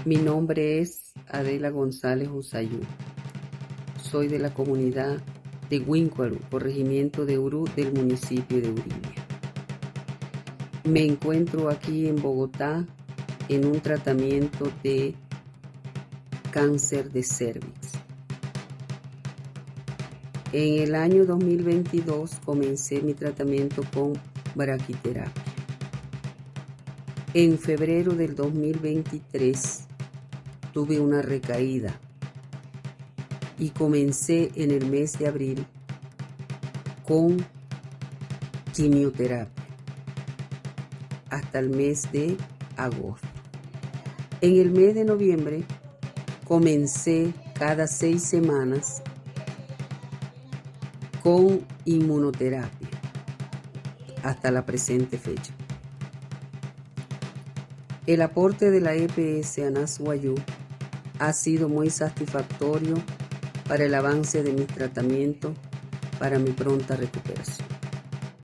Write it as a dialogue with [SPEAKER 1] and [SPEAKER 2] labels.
[SPEAKER 1] Mi nombre es Adela González Usayú. Soy de la comunidad de Huíncuaro, corregimiento de Urú, del municipio de Uribe. Me encuentro aquí en Bogotá en un tratamiento de cáncer de cervix. En el año 2022 comencé mi tratamiento con braquiterapia. En febrero del 2023 tuve una recaída y comencé en el mes de abril con quimioterapia hasta el mes de agosto. En el mes de noviembre comencé cada 6 semanas con inmunoterapia hasta la presente fecha. El aporte de la EPS ANAS Wayuu ha sido muy satisfactorio para el avance de mis tratamientos para mi pronta recuperación.